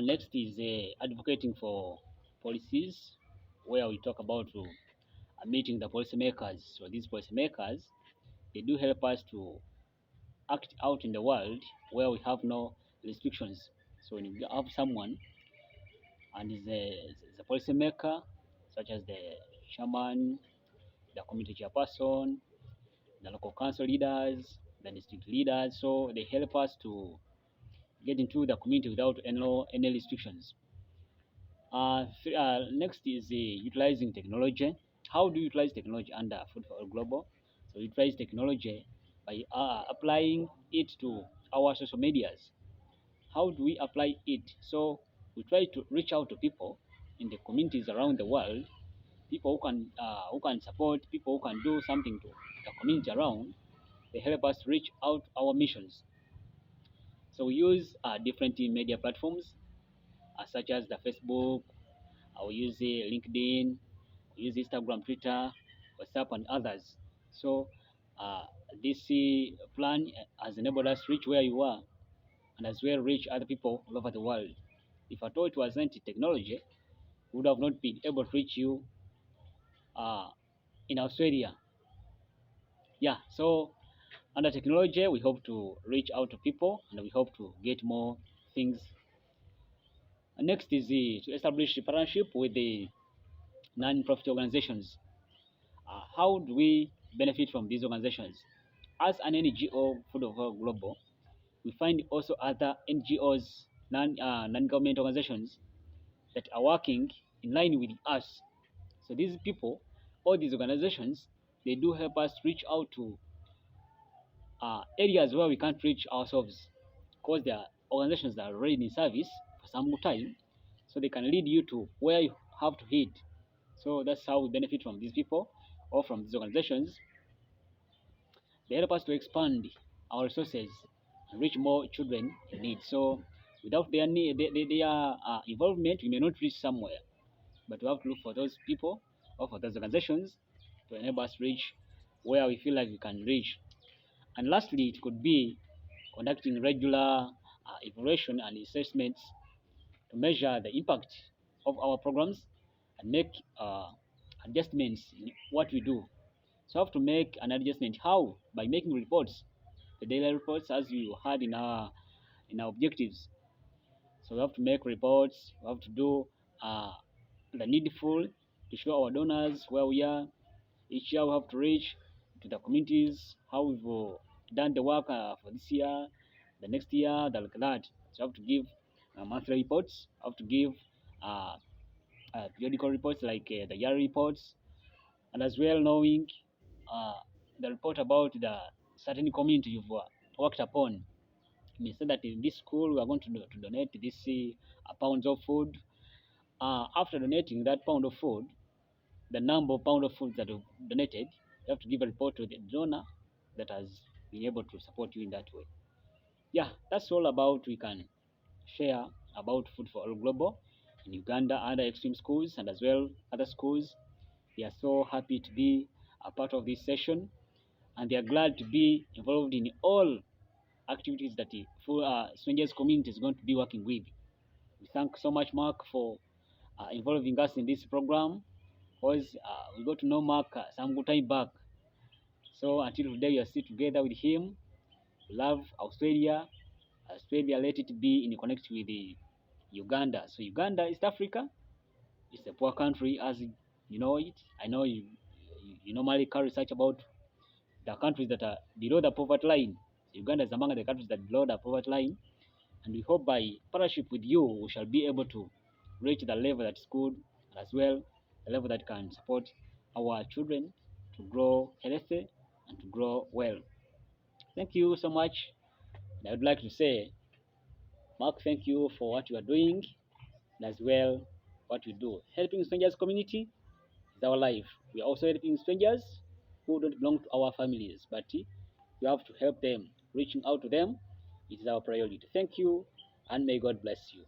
Next is advocating for policies, where we talk about meeting the policymakers. So these policymakers, they do help us to act out in the world where we have no restrictions. So when you have someone and is a policymaker, such as the chairman, the community chairperson, the local council leaders, the district leaders, so they help us to get into the community without any restrictions. Next is utilizing technology. How do you utilize technology under Food for All Global? So utilize technology by applying it to our social medias. How do we apply it? So we try to reach out to people in the communities around the world, people who can support, people who can do something to the community around. They help us reach out our missions. So we use different media platforms such as the Facebook. We use LinkedIn, we use Instagram, Twitter, WhatsApp, and others. So uh, this plan has enabled us to reach where you are and as well reach other people all over the world. If at all it wasn't technology, we would have not been able to reach you uh, in Australia. Yeah, so under technology, we hope to reach out to people and we hope to get more things. Next is to establish a partnership with the non-profit organizations. How do we benefit from these organizations? As an NGO, Food of All Global, we find also other NGOs, non-government organizations that are working in line with us. So these people, all these organizations, they do help us reach out to areas where we can't reach ourselves, because there are organizations that are already in service for some time, so they can lead you to where you have to hit. So that's how we benefit from these people or from these organizations. They help us to expand our resources and reach more children in need. So without their need, their involvement, we may not reach somewhere. But we have to look for those people or for those organizations to enable us reach where we feel like we can reach. And lastly, it could be conducting regular evaluation and assessments to measure the impact of our programs and make adjustments in what we do. So we have to make an adjustment. How? By making reports, the daily reports, as you had in our objectives. So we have to make reports. We have to do uh, the needful to show our donors where we are. Each year we have to reach to the communities how we've done the work for this year, the next year, like that. So I have to give monthly reports. I have to give uh, periodical reports like the yearly reports, and as well knowing uh, the report about the certain community you've worked upon. You may say that in this school we are going to donate this pounds of food. After donating that pound of food, the number of pound of food that you donated, you have to give a report to the donor that has been able to support you in that way. Yeah, that's all about we can share about Food for All Global in Uganda, other extreme schools, and as well other schools. They are so happy to be a part of this session, and they are glad to be involved in all activities that the strangers community is going to be working with. We thank so much Mark for involving us in this program, because we got to know Mark some good time back. So until today, we are still together with him. We love Australia. Australia, let it be in connect with the Uganda. So Uganda, East Africa, is a poor country as you know it. I know you normally carry research about the countries that are below the poverty line. Uganda is among the countries that are below the poverty line, and we hope by partnership with you, we shall be able to reach the level that's good, as well the level that can support our children to grow healthy and to grow well. Thank you so much. And I would like to say, Mark, thank you for what you are doing, and as well what you do. Helping strangers community is our life. We are also helping strangers who don't belong to our families, but we have to help them. Reaching out to them, it is our priority. Thank you, and may God bless you.